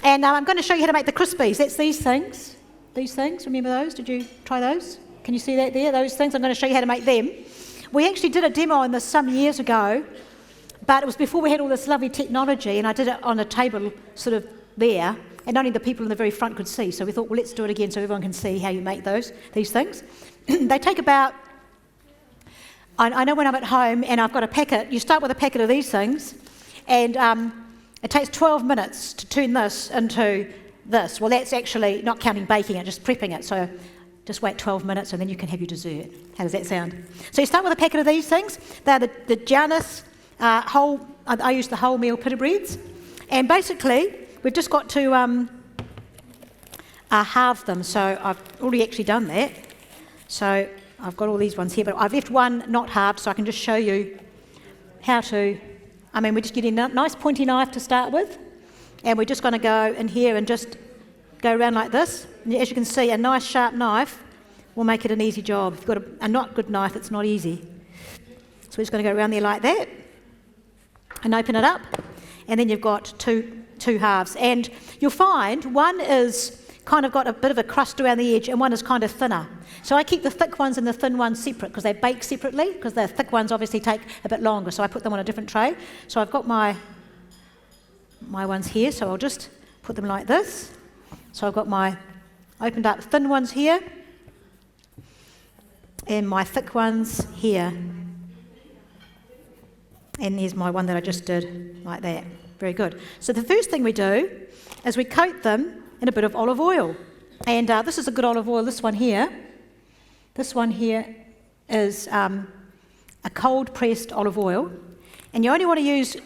And I'm going to show you how to make the Crispies. That's these things. These things, remember those? Did you try those? Can you see that there? Those things, I'm going to show you how to make them. We actually did a demo on this some years ago, but it was before we had all this lovely technology, and I did it on a table sort of there, and only the people in the very front could see. So we thought, well, let's do it again so everyone can see how you make these things. They take about, I know when I'm at home and I've got a packet, you start with a packet of these things, and it takes 12 minutes to turn this into this. Well, that's actually not counting baking it, just prepping it. So just wait 12 minutes and then you can have your dessert. How does that sound? So you start with a packet of these things. They're the Janus whole, I use the wholemeal pita breads. And basically, we've just got to halve them. So I've already actually done that. So I've got all these ones here, but I've left one not halved so I can just show you how to, we're just getting a nice pointy knife to start with. And we're just going to go in here and just go around like this. And as you can see, a nice sharp knife will make it an easy job. If you've got a not good knife, it's not easy. So we're just going to go around there like that and open it up. And then you've got two halves. And you'll find one is kind of got a bit of a crust around the edge and one is kind of thinner. So I keep the thick ones and the thin ones separate because they bake separately, because the thick ones obviously take a bit longer. So I put them on a different tray. So I've got my ones here, so I'll just put them like this. So I've got my opened up thin ones here and my thick ones here. And there's my one that I just did like that. Very good. So the first thing we do is we coat them in a bit of olive oil. And this is a good olive oil, this one here. This one here is a cold pressed olive oil. And you only want to use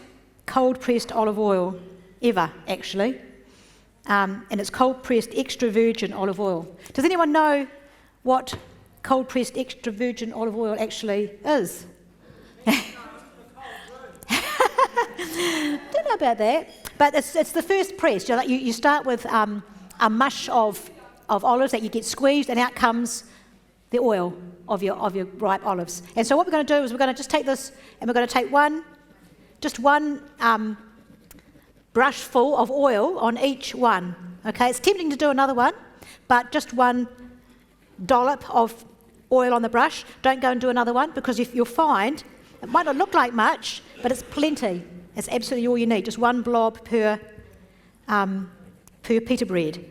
cold pressed olive oil ever, actually. And it's cold pressed extra virgin olive oil. Does anyone know what cold pressed extra virgin olive oil actually is? Don't know about that, but it's the first press. You start with a mush of olives that you get squeezed, and out comes the oil of your ripe olives. And so what we're going to do is we're going to just take this, and we're going to take one brush full of oil on each one. Okay, it's tempting to do another one, but just one dollop of oil on the brush. Don't go and do another one, because if you'll find it might not look like much, but it's plenty. It's absolutely all you need. Just one blob per pita bread.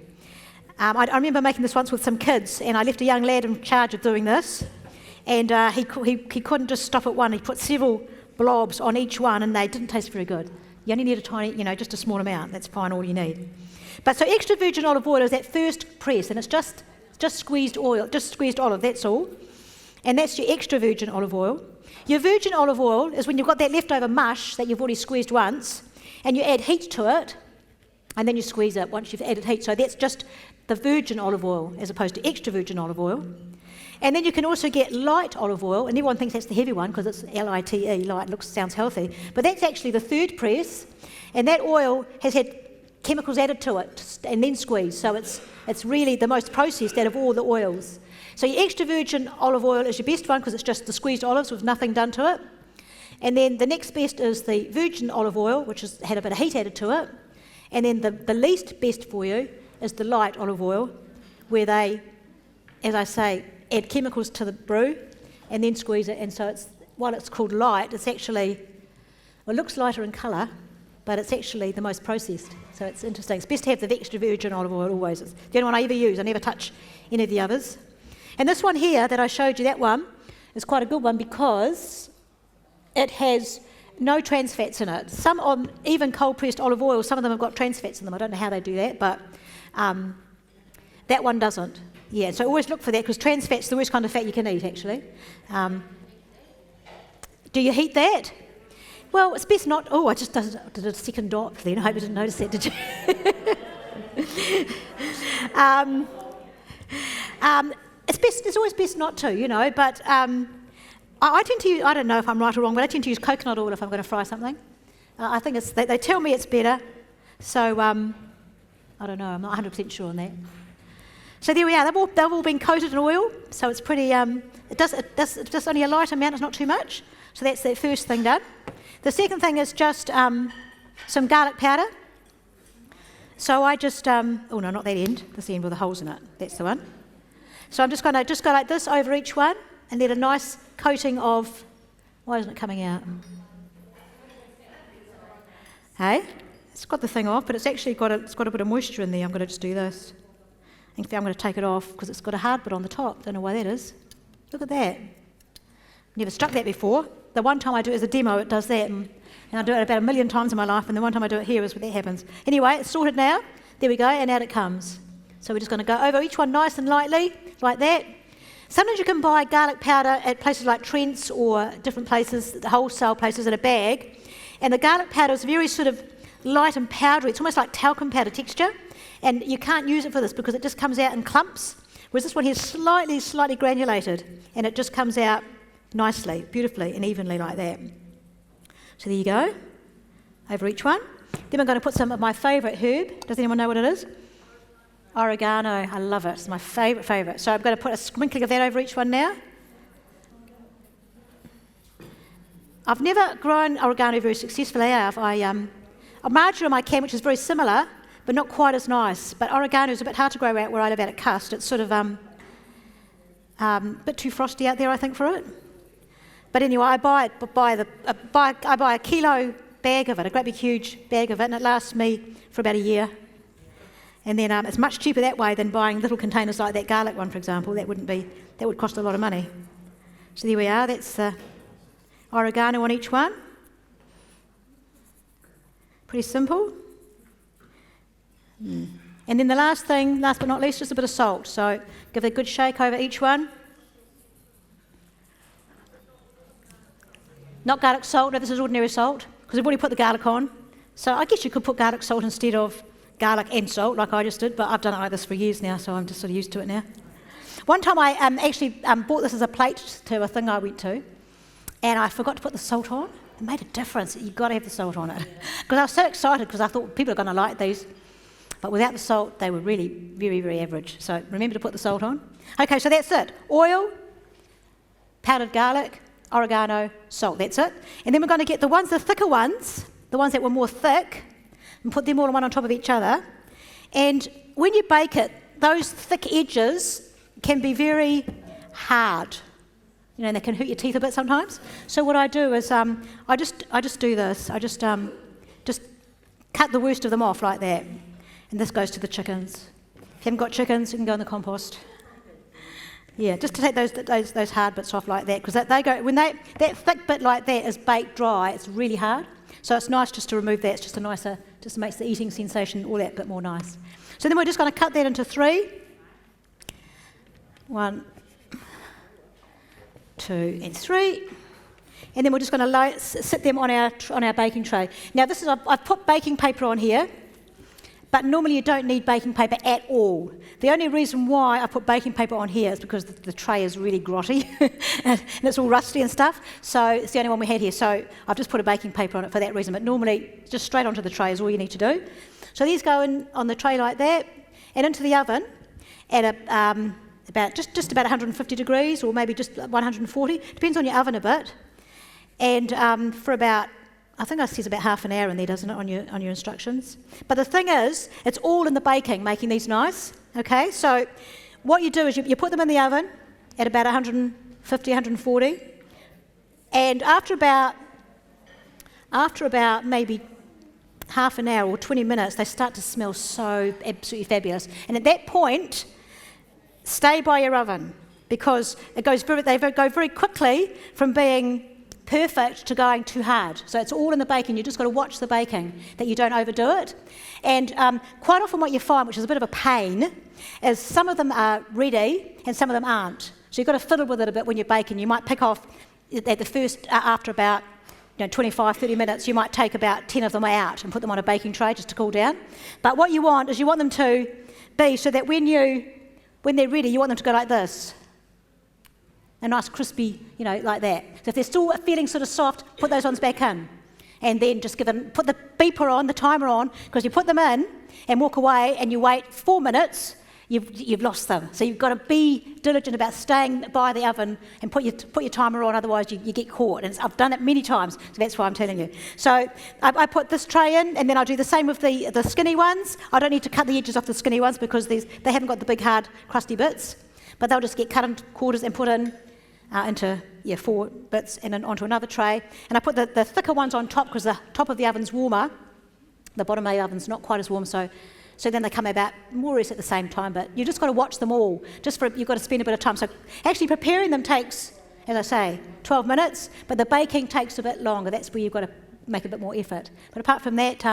I remember making this once with some kids, and I left a young lad in charge of doing this, and he couldn't just stop at one. He put several blobs on each one, and they didn't taste very good. You only need a tiny, just a small amount. That's fine, all you need. But so extra virgin olive oil is that first press, and it's just squeezed oil, just squeezed olive, that's all. And that's your extra virgin olive oil. Your virgin olive oil is when you've got that leftover mush that you've already squeezed once, and you add heat to it, and then you squeeze it once you've added heat. So that's just the virgin olive oil as opposed to extra virgin olive oil. And then you can also get light olive oil, and everyone thinks that's the heavy one because it's L-I-T-E, light, sounds healthy. But that's actually the third press, and that oil has had chemicals added to it and then squeezed. So it's really the most processed out of all the oils. So your extra virgin olive oil is your best one because it's just the squeezed olives with nothing done to it. And then the next best is the virgin olive oil, which has had a bit of heat added to it. And then the least best for you is the light olive oil, where they, as I say, add chemicals to the brew and then squeeze it. And so while it's called light, it's actually, it looks lighter in colour, but it's actually the most processed. So it's interesting. It's best to have the extra virgin olive oil always. It's the only one I ever use. I never touch any of the others. And this one here that I showed you, that one, is quite a good one because it has no trans fats in it. Some on even cold pressed olive oil, some of them have got trans fats in them. I don't know how they do that, but that one doesn't. Yeah, so always look for that because trans fat's the worst kind of fat you can eat, actually. Do you heat that? Well, it's best not. Oh, I just did a second dot then. I hope you didn't notice that, did you? It's always best not to, but I tend to use, I don't know if I'm right or wrong, but I tend to use coconut oil if I'm going to fry something. I think they tell me it's better, so I don't know, I'm not 100% sure on that. So there we are, they've all been coated in oil, so it's pretty, it's just only a light amount, it's not too much, so that's the first thing done. The second thing is just some garlic powder. So I just, oh no, not that end. This end with the holes in it. That's the one. So I'm just going to just go like this over each one and let a nice coating of, why isn't it coming out? Hey? It's got the thing off, but it's actually got a bit of moisture in there. I'm going to just do this. In fact, I'm going to take it off because it's got a hard bit on the top. Don't know why that is. Look at that. Never struck that before. The one time I do it as a demo, it does that, and I do it about 1 million times in my life, and the one time I do it here is where that happens. Anyway, it's sorted now. There we go, and out it comes. So we're just going to go over each one nice and lightly, like that. Sometimes you can buy garlic powder at places like Trent's or different places, the wholesale places, in a bag, and the garlic powder is very sort of light and powdery. It's almost like talcum powder texture, and you can't use it for this because it just comes out in clumps, whereas this one here is slightly granulated, and it just comes out nicely, beautifully and evenly like that. So there you go, over each one. Then I'm going to put some of my favourite herb. Does anyone know what it is? Oregano. I love it. It's my favourite. So I'm going to put a sprinkling of that over each one now. I've never grown oregano very successfully. Marjoram I can, which is very similar, but not quite as nice. But oregano is a bit hard to grow out where I live out at Cust. It's sort of a bit too frosty out there, I think, for it. But anyway, I buy a kilo bag of it, a great big huge bag of it, and it lasts me for about a year. And then it's much cheaper that way than buying little containers like that garlic one, for example. That would cost a lot of money. So there we are. That's oregano on each one. Pretty simple. And then the last thing, last but not least, just a bit of salt. So give it a good shake over each one. Not garlic salt, no, this is ordinary salt, because we've already put the garlic on. So I guess you could put garlic salt instead of garlic and salt, like I just did, but I've done it like this for years now, so I'm just sort of used to it now. One time I actually bought this as a plate to a thing I went to, and I forgot to put the salt on. It made a difference. You've got to have the salt on it. Because I was so excited, because I thought people are going to like these. But without the salt, they were really very, very average. So remember to put the salt on. Okay, so that's it. Oil, powdered garlic, oregano, salt, that's it. And then we're going to get the thicker ones, the ones that were more thick, and put them all one on top of each other. And when you bake it, those thick edges can be very hard. You know, and they can hurt your teeth a bit sometimes. So what I do is I just do this. I just cut the worst of them off like that. And this goes to the chickens. If you haven't got chickens, you can go in the compost. Yeah, just to take those hard bits off like that, because they go when that thick bit like that is baked dry, it's really hard. So it's nice just to remove that. It's just makes the eating sensation all that bit more nice. So then we're just going to cut that into 3. 1, 2, and 3. And then we're just going to sit them on our baking tray. Now I've put baking paper on here. But normally you don't need baking paper at all. The only reason why I put baking paper on here is because the tray is really grotty and it's all rusty and stuff. So it's the only one we had here. So I've just put a baking paper on it for that reason. But normally just straight onto the tray is all you need to do. So these go in on the tray like that and into the oven at about just about 150 degrees or maybe just 140. Depends on your oven a bit. And for about, I think it says about half an hour in there, doesn't it, on your instructions? But the thing is, it's all in the baking, making these nice. Okay, so what you do is you put them in the oven at about 150, 140, and after about maybe half an hour or 20 minutes, they start to smell so absolutely fabulous. And at that point, stay by your oven because they go very quickly from being perfect to going too hard. So it's all in the baking. You just got to watch the baking, that you don't overdo it. And quite often what you find, which is a bit of a pain, is some of them are ready and some of them aren't. So you've got to fiddle with it a bit when you're baking. You might pick off at the first, after about 25, 30 minutes, you might take about 10 of them out and put them on a baking tray just to cool down. But what you want is you want them to be so that when they're ready, you want them to go like this. A nice crispy, like that. So if they're still feeling sort of soft, put those ones back in. And then just put the beeper on, the timer on, because you put them in and walk away and you wait 4 minutes, you've lost them. So you've got to be diligent about staying by the oven and put your timer on, otherwise you get caught. And I've done it many times, so that's why I'm telling you. So I put this tray in, and then I do the same with the skinny ones. I don't need to cut the edges off the skinny ones because they haven't got the big, hard, crusty bits, but they'll just get cut into quarters and put in into 4 bits and then onto another tray. And I put the thicker ones on top because the top of the oven's warmer. The bottom of the oven's not quite as warm, so then they come about more or less at the same time, but you just got to watch them all. You've got to spend a bit of time. So actually preparing them takes, as I say, 12 minutes, but the baking takes a bit longer. That's where you've got to make a bit more effort. But apart from that,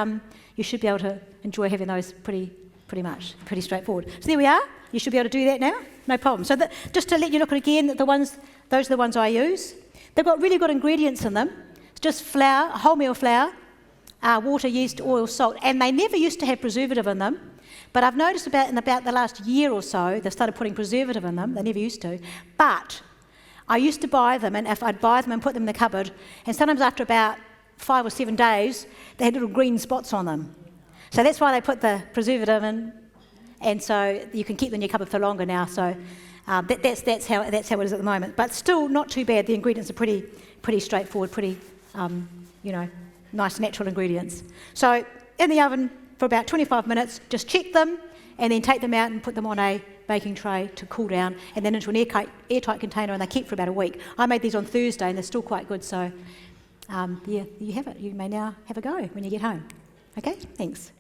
you should be able to enjoy having those pretty pretty straightforward. So there we are. You should be able to do that now, no problem. So just to let you look at again, those are the ones I use. They've got really good ingredients in them. It's just flour, wholemeal flour, water, yeast, oil, salt, and they never used to have preservative in them. But I've noticed in about the last year or so, they've started putting preservative in them. They never used to. But I used to buy them, and if I'd buy them and put them in the cupboard, and sometimes after about 5 or 7 days, they had little green spots on them. So that's why they put the preservative in, and so you can keep them in your cupboard for longer now. So that's how it is at the moment. But still not too bad. The ingredients are pretty straightforward, pretty nice natural ingredients. So in the oven for about 25 minutes, just check them, and then take them out and put them on a baking tray to cool down, and then into an airtight container, and they keep for about a week. I made these on Thursday, and they're still quite good. So you have it. You may now have a go when you get home. Okay, thanks.